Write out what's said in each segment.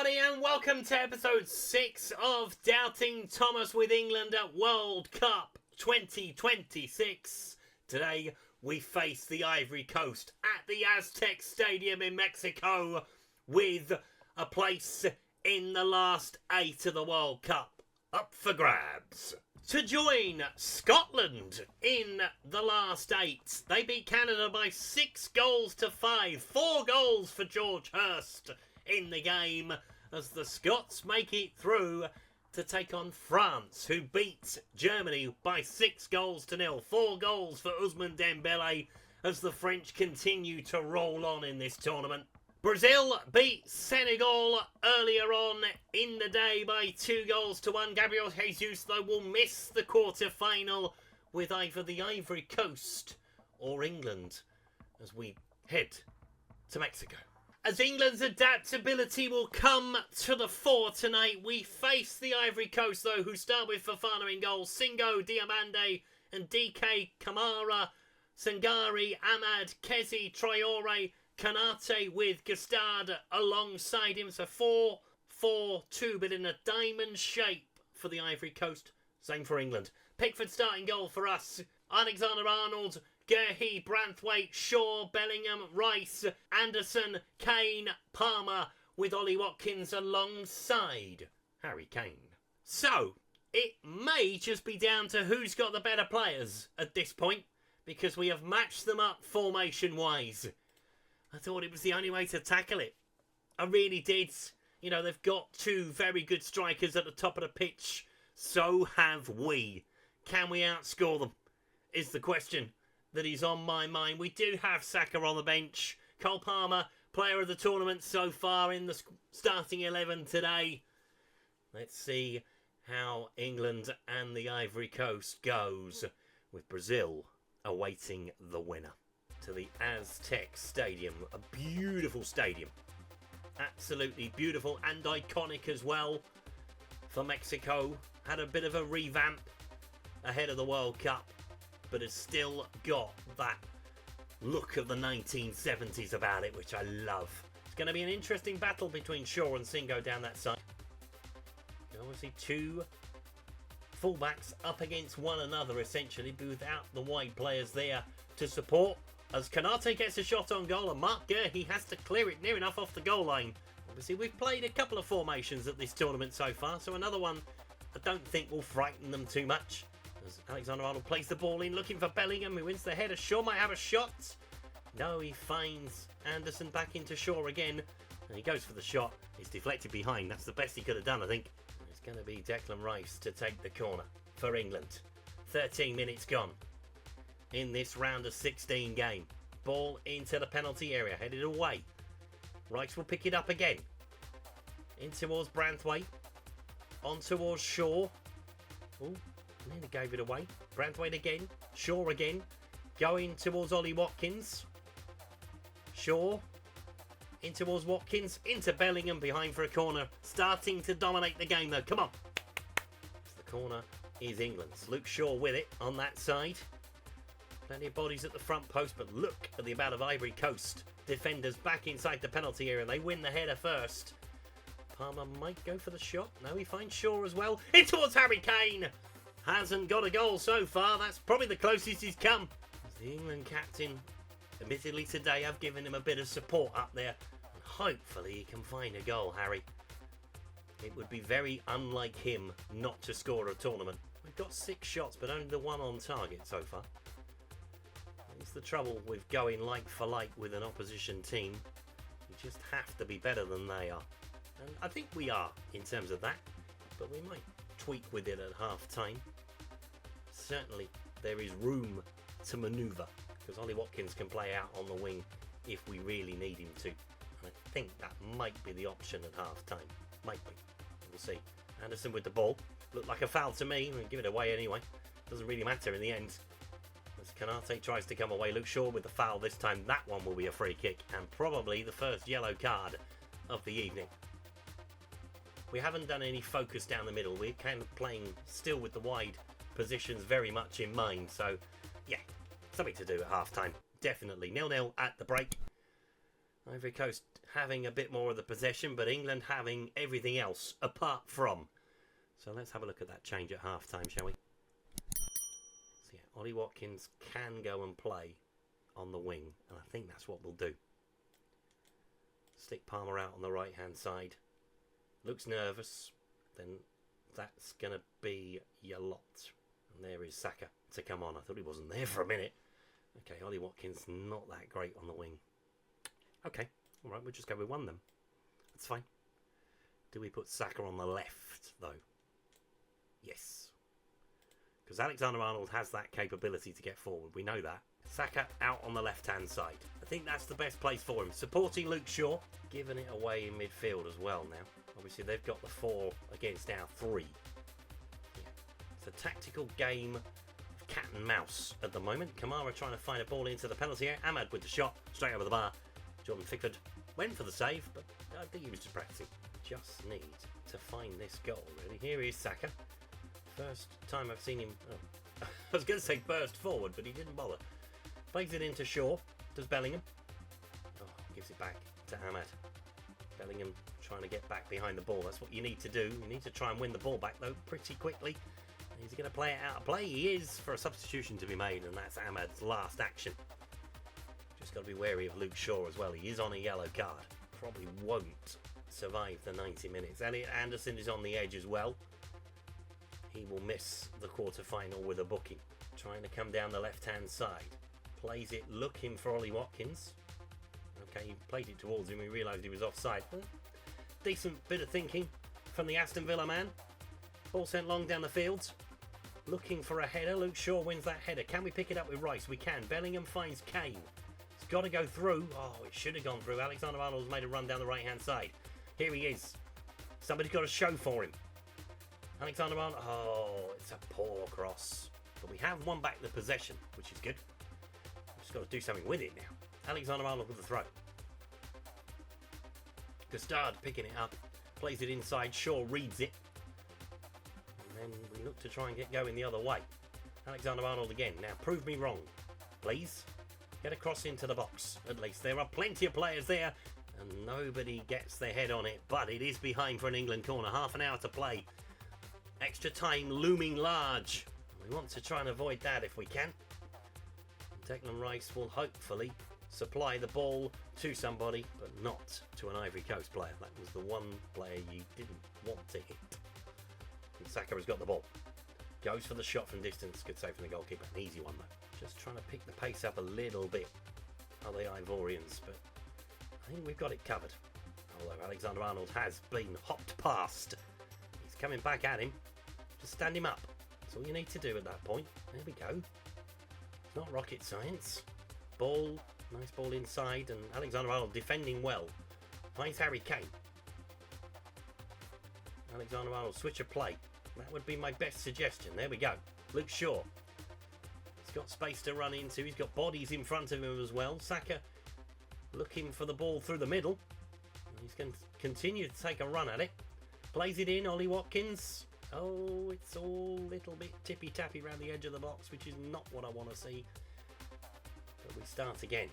everybody, and welcome to episode 6 of Doubting Thomas with England at World Cup 2026. Today, we face the Ivory Coast at the Aztec Stadium in Mexico with a place in the last 8 of the World Cup up for grabs. To join Scotland in the last 8, they beat Canada by 6-5. 4 goals for George Hurst in the game as the Scots make it through to take on France, who beat Germany by 6-0. 4 goals for Ousmane Dembele as the French continue to roll on in this tournament. Brazil beat Senegal earlier on in the day by 2-1. Gabriel Jesus, though, will miss the quarter-final with either the Ivory Coast or England as we head to Mexico. As England's adaptability will come to the fore tonight, we face the Ivory Coast, though, who start with Fofana in goal, Singo, Diomande and DK Kamara, Sangare, Ahmad, Kezi, Traore, Kanate with Gustard alongside him. So 4-4-2, but in a diamond shape for the Ivory Coast. Same for England. Pickford starting goal for us. Alexander-Arnold, Guehi, Branthwaite, Shaw, Bellingham, Rice, Anderson, Kane, Palmer, with Ollie Watkins alongside Harry Kane. So, it may just be down to who's got the better players at this point, because we have matched them up formation-wise. I thought it was the only way to tackle it. I really did. You know, they've got 2 very good strikers at the top of the pitch. So have we. Can we outscore them? Is the question that is on my mind. We do have Saka on the bench. Cole Palmer, player of the tournament so far in the starting 11 today. Let's see how England and the Ivory Coast goes, with Brazil awaiting the winner. To the Aztec Stadium, a beautiful stadium. Absolutely beautiful and iconic as well for Mexico. Had a bit of a revamp ahead of the World Cup, but has still got that look of the 1970s about it, which I love. It's going to be an interesting battle between Shaw and Singo down that side. Obviously 2 fullbacks up against one another, essentially, but without the wide players there to support. As Kanate gets a shot on goal, and Mark Guehi has to clear it near enough off the goal line. Obviously, we've played a couple of formations at this tournament so far, so another one I don't think will frighten them too much. As Alexander-Arnold plays the ball in, looking for Bellingham, who wins the header. Shaw might have a shot. No, he finds Anderson back into Shaw again, and he goes for the shot. It's deflected behind. That's the best he could have done, I think. It's going to be Declan Rice to take the corner for England. 13 minutes gone in this round of 16 game. Ball into the penalty area, headed away. Rice will pick it up again. In towards Branthwaite. On towards Shaw. Oh, nearly gave it away. Branthwaite again. Shaw again. Going towards Ollie Watkins. Shaw. In towards Watkins. Into Bellingham, behind for a corner. Starting to dominate the game though. Come on. The corner is England's. Luke Shaw with it on that side. Plenty of bodies at the front post, but look at the amount of Ivory Coast defenders back inside the penalty area, and they win the header first. Palmer might go for the shot. No, he finds Shaw as well. In towards Harry Kane. Hasn't got a goal so far. That's probably the closest he's come. As the England captain, admittedly today, I've given him a bit of support up there. And hopefully he can find a goal, Harry. It would be very unlike him not to score a tournament. We've got 6 shots, but only the 1 on target so far. It's the trouble with going like for like with an opposition team. You just have to be better than they are. And I think we are in terms of that, but we might tweak with it at half time. Certainly there is room to manoeuvre, because Ollie Watkins can play out on the wing if we really need him to. And I think that might be the option at half time. Might be. We'll see. Anderson with the ball. Looked like a foul to me. We'll give it away anyway. Doesn't really matter in the end. As Kanate tries to come away, Luke Shaw with the foul this time. That one will be a free kick, and probably the first yellow card of the evening. We haven't done any focus down the middle. We're kind of playing still with the wide positions very much in mind. So, yeah, something to do at half time. Definitely. 0-0 at the break. Ivory Coast having a bit more of the possession, but England having everything else apart from. So let's have a look at that change at half-time, shall we? So yeah, Ollie Watkins can go and play on the wing, and I think that's what we'll do. Stick Palmer out on the right-hand side. Looks nervous. Then that's going to be your lot. And there is Saka to come on. I thought he wasn't there for a minute. Okay, Ollie Watkins not that great on the wing. Okay, all right, we'll just go with one then. That's fine. Do we put Saka on the left, though? Yes. Because Alexander-Arnold has that capability to get forward. We know that. Saka out on the left-hand side. I think that's the best place for him. Supporting Luke Shaw. Giving it away in midfield as well now. Obviously, they've got the 4 against our 3. Yeah. It's a tactical game of cat and mouse at the moment. Kamara trying to find a ball into the penalty area. Ahmad with the shot. Straight over the bar. Jordan Pickford went for the save, but I think he was just practicing. Just need to find this goal, really. Here is Saka. First time I've seen him... Oh, I was going to say burst forward, but he didn't bother. Plays it into Shaw. Does Bellingham. Oh, gives it back to Ahmad. Bellingham trying to get back behind the ball. That's what you need to do. You need to try and win the ball back, though, pretty quickly. Is he going to play it out of play? He is, for a substitution to be made, and that's Ahmad's last action. Just got to be wary of Luke Shaw as well. He is on a yellow card. Probably won't survive the 90 minutes. Elliot Anderson is on the edge as well. He will miss the quarter-final with a booking. Trying to come down the left-hand side. Plays it looking for Ollie Watkins. Okay, he played it towards him. He realised he was offside. Decent bit of thinking from the Aston Villa man. Ball sent long down the field. Looking for a header. Luke Shaw wins that header. Can we pick it up with Rice? We can. Bellingham finds Kane. It's got to go through. Oh, it should have gone through. Alexander-Arnold's made a run down the right-hand side. Here he is. Somebody's got to show for him. Alexander-Arnold. Oh, it's a poor cross. But we have won back the possession, which is good. We've just got to do something with it now. Alexander-Arnold with the throw. Gustard picking it up. Plays it inside. Shaw reads it. And then we look to try and get going the other way. Alexander-Arnold again. Now, prove me wrong, please. Get across into the box, at least. There are plenty of players there, and nobody gets their head on it. But it is behind for an England corner. Half an hour to play. Extra time looming large. We want to try and avoid that if we can. Declan Rice will hopefully supply the ball to somebody, but not to an Ivory Coast player. That was the one player you didn't want to hit. And Saka has got the ball. Goes for the shot from distance. Good save from the goalkeeper. An easy one though. Just trying to pick the pace up a little bit. Are the Ivorians? But I think we've got it covered. Although Alexander-Arnold has been hopped past. He's coming back at him. Just stand him up. That's all you need to do at that point. There we go. It's not rocket science. Ball. Nice ball inside. And Alexander-Arnold defending well. Finds Harry Kane. Alexander-Arnold switch of play. That would be my best suggestion. There we go. Luke Shaw. He's got space to run into. He's got bodies in front of him as well. Saka looking for the ball through the middle. He's going to continue to take a run at it. Plays it in. Ollie Watkins. Oh, it's all a little bit tippy-tappy around the edge of the box, which is not what I want to see. But we start again.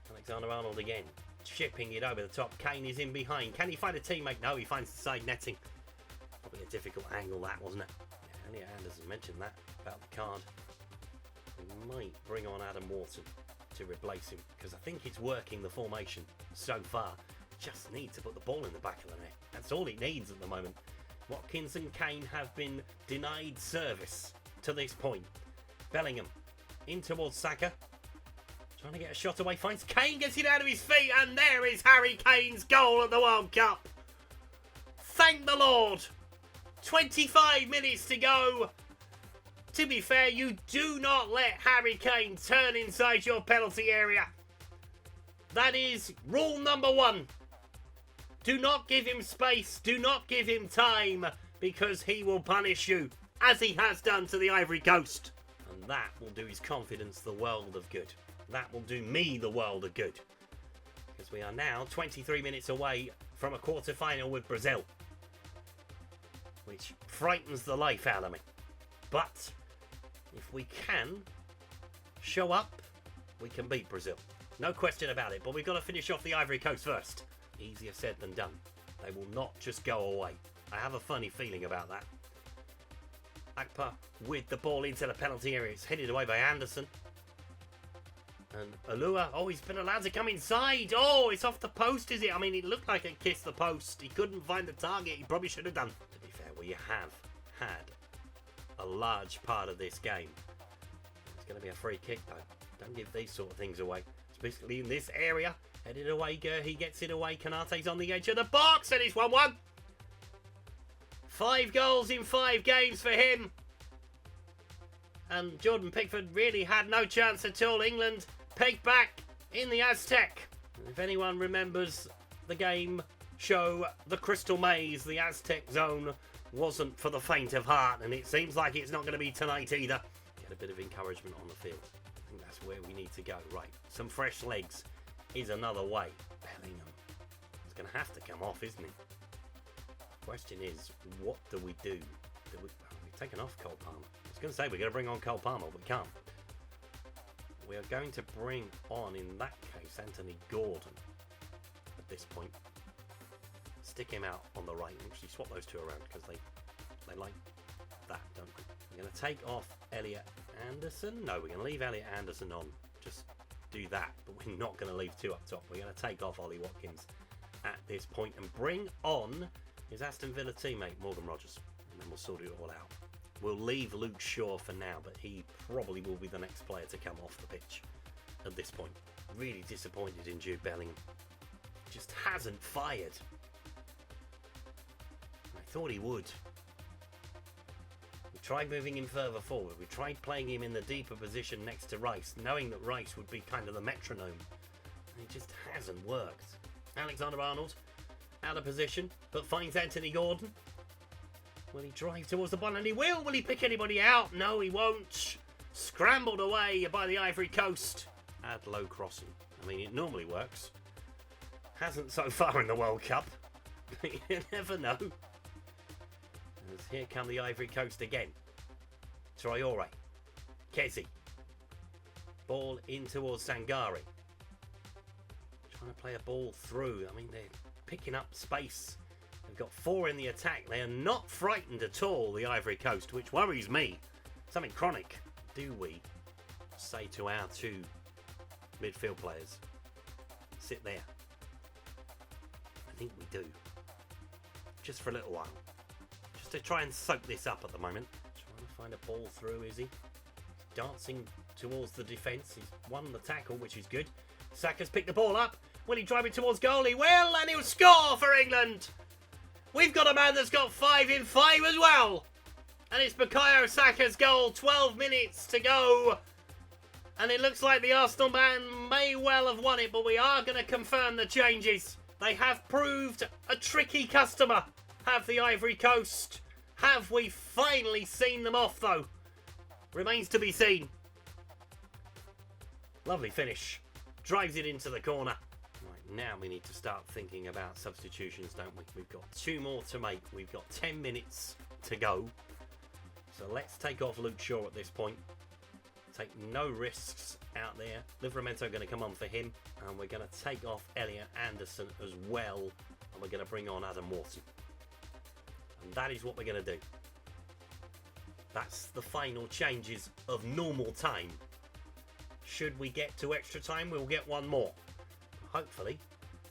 Alexander-Arnold again. Chipping it over the top. Kane is in behind. Can he find a teammate? No, he finds the side netting. Probably a difficult angle that, wasn't it? Yeah, Elliot Anderson mentioned that about the card. We might bring on Adam Wharton to replace him, because I think it's working the formation so far. Just need to put the ball in the back of the net. That's all it needs at the moment. Watkins and Kane have been denied service to this point. Bellingham in towards Saka. Trying to get a shot away. Finds Kane, gets it out of his feet, and there is Harry Kane's goal at the World Cup. Thank the Lord. 25 minutes to go. To be fair, you do not let Harry Kane turn inside your penalty area. That is rule number 1. Do not give him space. Do not give him time, because he will punish you, as he has done to the Ivory Coast. And that will do his confidence the world of good. That will do me the world of good. Because we are now 23 minutes away from a quarter-final with Brazil. Which frightens the life out of me. But if we can show up, we can beat Brazil. No question about it. But we've got to finish off the Ivory Coast first. Easier said than done. They will not just go away. I have a funny feeling about that. Akpa with the ball into the penalty area. It's headed away by Anderson. And Alua, oh, he's been allowed to come inside. Oh, it's off the post, is it? I mean, it looked like it kissed the post. He couldn't find the target. He probably should have done. To be fair, we have had a large part of this game. It's going to be a free kick, though. Don't give these sort of things away. Especially in this area. Headed away, he gets it away. Kanate's on the edge of the box, and it's 1-1. 5 goals in 5 games for him. And Jordan Pickford really had no chance at all. England pegged back in the Aztec. And if anyone remembers the game show The Crystal Maze, the Aztec zone wasn't for the faint of heart. And it seems like it's not going to be tonight either. Get a bit of encouragement on the field. I think that's where we need to go. Right, some fresh legs is another way. Bellingham. It's going to have to come off, isn't it? Question is, what do we do? We've taken off Cole Palmer. I was going to say we're going to bring on Cole Palmer, but we can't. We are going to bring on, in that case, Anthony Gordon at this point. Stick him out on the right and actually swap those two around because they like that, don't they? We're going to take off Elliot Anderson. No, we're going to leave Elliot Anderson on. Just do that, but we're not going to leave 2 up top. We're going to take off Ollie Watkins at this point and bring on his Aston Villa teammate Morgan Rogers, and then we'll sort it all out. We'll leave Luke Shaw for now, but he probably will be the next player to come off the pitch at this point. Really disappointed in Jude Bellingham. Just hasn't fired. I thought he would. We tried moving him further forward. We tried playing him in the deeper position next to Rice, knowing that Rice would be kind of the metronome. And it just hasn't worked. Alexander-Arnold out of position, but finds Anthony Gordon. Will he drive towards the ball? And he will. Will he pick anybody out? No, he won't. Scrambled away by the Ivory Coast. At low crossing. I mean, it normally works. Hasn't so far in the World Cup. You never know. As here come the Ivory Coast again. Traore. Kezi. Ball in towards Sangare. Trying to play a ball through. I mean, they're picking up space. They've got 4 in the attack. They are not frightened at all, the Ivory Coast, which worries me. Something chronic. Do we say to our 2 midfield players, sit there? I think we do. Just for a little while. Just to try and soak this up at the moment. Trying to find a ball through, is he? Dancing towards the defence. He's won the tackle, which is good. Saka's picked the ball up. Will he drive it towards goal? He will, and he'll score for England. We've got a man that's got 5 in 5 as well. And it's Bukayo Saka's goal. 12 minutes to go. And it looks like the Arsenal man may well have won it, but we are going to confirm the changes. They have proved a tricky customer, have the Ivory Coast. Have we finally seen them off, though? Remains to be seen. Lovely finish. Drives it into the corner. Right, now we need to start thinking about substitutions, don't we? We've got 2 more to make. We've got 10 minutes to go. So let's take off Luke Shaw at this point. Take no risks out there. Livramento going to come on for him. And we're going to take off Elliot Anderson as well. And we're going to bring on Adam Wharton. And that is what we're going to do. That's the final changes of normal time. Should we get to extra time, we'll get 1 more. Hopefully,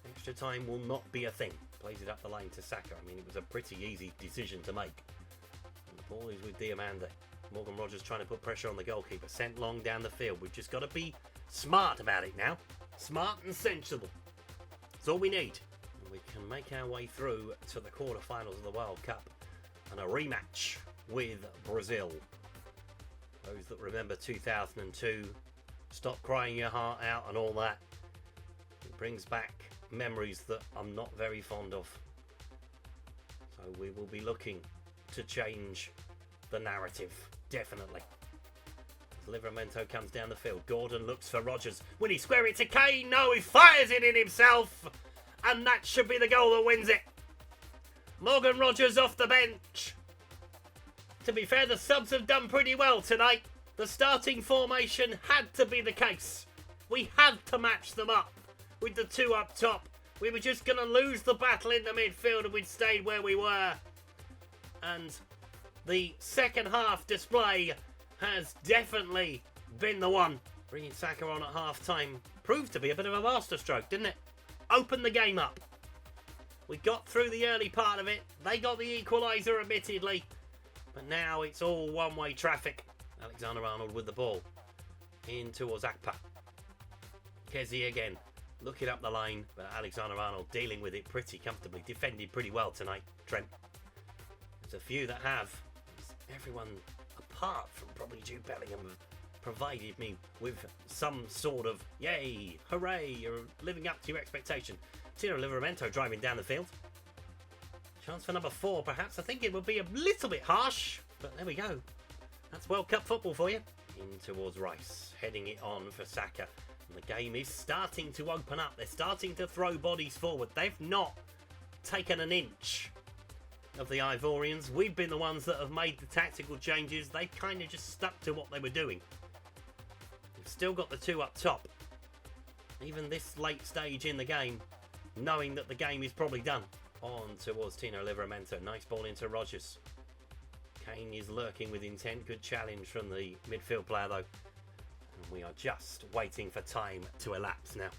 extra time will not be a thing. Plays it up the lane to Saka. I mean, it was a pretty easy decision to make. And the ball is with Diamande. Morgan Rogers trying to put pressure on the goalkeeper. Sent long down the field. We've just got to be smart about it now. Smart and sensible. That's all we need. And we can make our way through to the quarterfinals of the World Cup. And a rematch with Brazil. Those that remember 2002... Stop crying your heart out and all that. It brings back memories that I'm not very fond of. So we will be looking to change the narrative, definitely. As Livramento comes down the field, Gordon looks for Rogers. Will he square it to Kane? No, he fires it in himself. And that should be the goal that wins it. Morgan Rogers off the bench. To be fair, the subs have done pretty well tonight. The starting formation had to be the case. We had to match them up with the two up top. We were just going to lose the battle in the midfield and we'd stayed where we were. And the second half display has definitely been the one. Bringing Saka on at half-time proved to be a bit of a masterstroke, didn't it? Opened the game up. We got through the early part of it. They got the equaliser, admittedly. But now it's all one-way traffic. Alexander-Arnold with the ball. In towards Akpa. Kezi again. Looking up the line. But Alexander-Arnold dealing with it pretty comfortably. Defended pretty well tonight, Trent. There's a few that have. Everyone, apart from probably Jude Bellingham, provided me with some sort of yay, hooray, you're living up to your expectation. Tino Livramento driving down the field. Chance for number 4, perhaps. I think it would be a little bit harsh, but there we go. That's World Cup football for you. In towards Rice, heading it on for Saka. And the game is starting to open up. They're starting to throw bodies forward. They've not taken an inch of the Ivorians. We've been the ones that have made the tactical changes. They kind of just stuck to what they were doing. We've still got the two up top. Even this late stage in the game, knowing that the game is probably done. On towards Tino Livramento. Nice ball into Rogers. Kane is lurking with intent. Good challenge from the midfield player though. And we are just waiting for time to elapse now.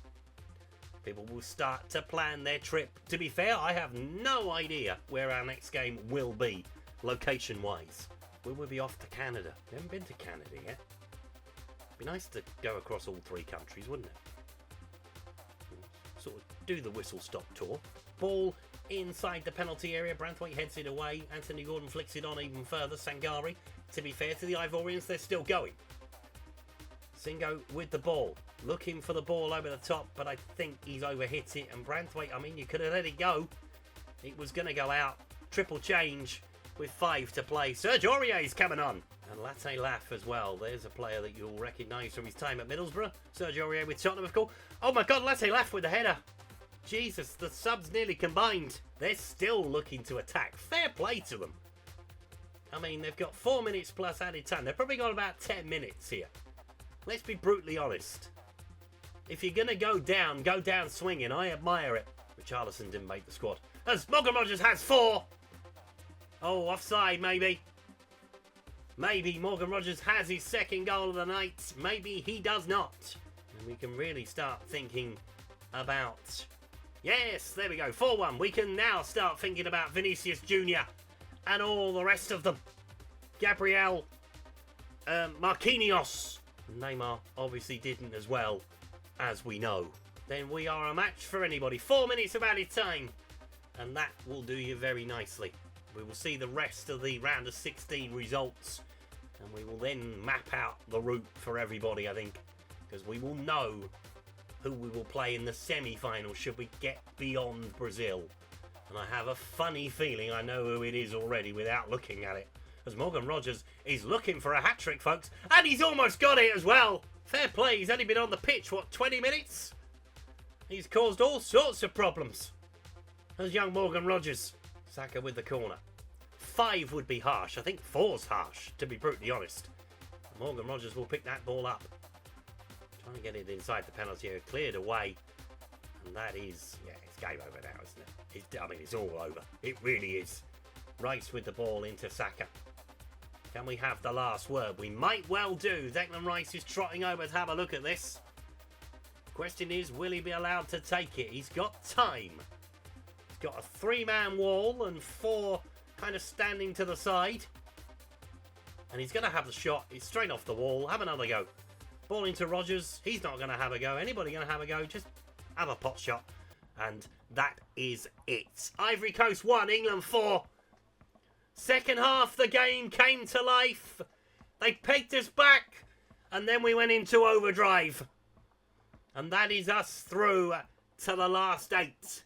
People will start to plan their trip. To be fair, I have no idea where our next game will be, location-wise. Will we be off to Canada? We haven't been to Canada yet. Be nice to go across all 3 countries, wouldn't it? Sort of do the whistle-stop tour. Ball inside the penalty area. Branthwaite heads it away. Anthony Gordon flicks it on even further. Sangari, to be fair to the Ivorians, they're still going. Singo with the ball. Looking for the ball over the top, but I think he's overhit it. And Branthwaite, I mean, you could have let it go. It was going to go out. Triple change with 5 to play. Serge Aurier's coming on. And Latte Laff as well. There's a player that you'll recognise from his time at Middlesbrough. Serge Aurier with Tottenham, of course. Oh my God, Latte Laff with the header. Jesus, the subs nearly combined. They're still looking to attack. Fair play to them. I mean, they've got 4 minutes plus added time. They've probably got about 10 minutes here. Let's be brutally honest. If you're going to go down swinging. I admire it. Richarlison didn't make the squad. As Morgan Rogers has 4. Oh, offside maybe. Maybe Morgan Rogers has his second goal of the night. Maybe he does not. And we can really start thinking about... Yes, there we go. 4-1. We can now start thinking about Vinicius Jr. and all the rest of them. Gabriel, Marquinhos. Neymar obviously didn't as well, as we know. Then we are a match for anybody. 4 minutes of added time. And that will do you very nicely. We will see the rest of the round of 16 results. And we will then map out the route for everybody, I think. Because we will know who we will play in the semi-final should we get beyond Brazil. And I have a funny feeling I know who it is already without looking at it. As Morgan Rogers is looking for a hat-trick, folks. And he's almost got it as well. Fair play, he's only been on the pitch, what, 20 minutes? He's caused all sorts of problems. There's young Morgan Rogers. Saka with the corner. 5 would be harsh. I think 4's harsh, to be brutally honest. Morgan Rogers will pick that ball up. Trying to get it inside the penalty area. Cleared away. And that is... Yeah, it's game over now, isn't it? I mean, it's all over. It really is. Rice with the ball into Saka. Can we have the last word? We might well do. Declan Rice is trotting over to have a look at this. Question is, will he be allowed to take it? He's got time. He's got a 3-man wall and 4 kind of standing to the side. And he's going to have the shot. It's straight off the wall. Have another go. Ball into Rogers. He's not going to have a go. Anybody going to have a go? Just have a pot shot. And that is it. Ivory Coast 1, England 4. Second half, the game came to life. They pegged us back. And then we went into overdrive. And that is us through to the last 8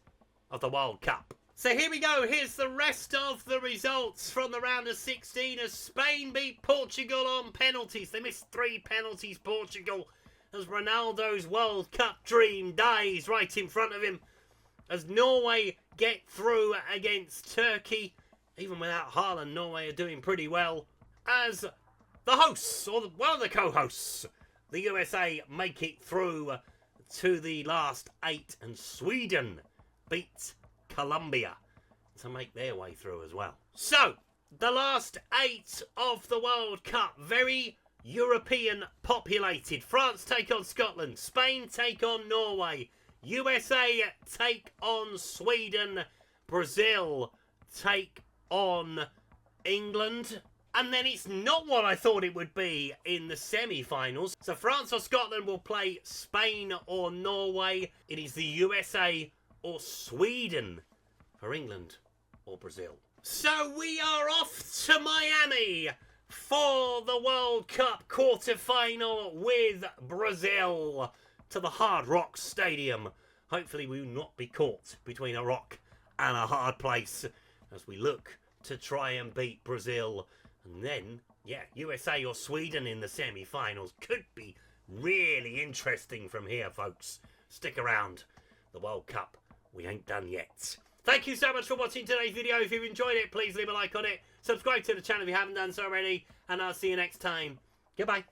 of the World Cup. So here we go. Here's the rest of the results from the round of 16 as Spain beat Portugal on penalties. They missed 3 penalties, Portugal, as Ronaldo's World Cup dream dies right in front of him. As Norway get through against Turkey. Even without Haaland, Norway are doing pretty well. As the hosts, or one of the co-hosts the USA make it through to the last 8, and Sweden beat Colombia to make their way through as well. So, the last 8 of the World Cup, very European populated. France take on Scotland, Spain take on Norway, USA take on Sweden, Brazil take on England. And then it's not what I thought it would be in the semi-finals. So France or Scotland will play Spain or Norway. It is the USA or Sweden for England or Brazil. So we are off to Miami for the World Cup quarter-final with Brazil to the Hard Rock Stadium. Hopefully we will not be caught between a rock and a hard place as we look to try and beat Brazil. And then, yeah, USA or Sweden in the semi-finals could be really interesting from here, folks. Stick around. The World Cup, we ain't done yet. Thank you so much for watching today's video. If you've enjoyed it, please leave a like on it. Subscribe to the channel if you haven't done so already. And I'll see you next time. Goodbye.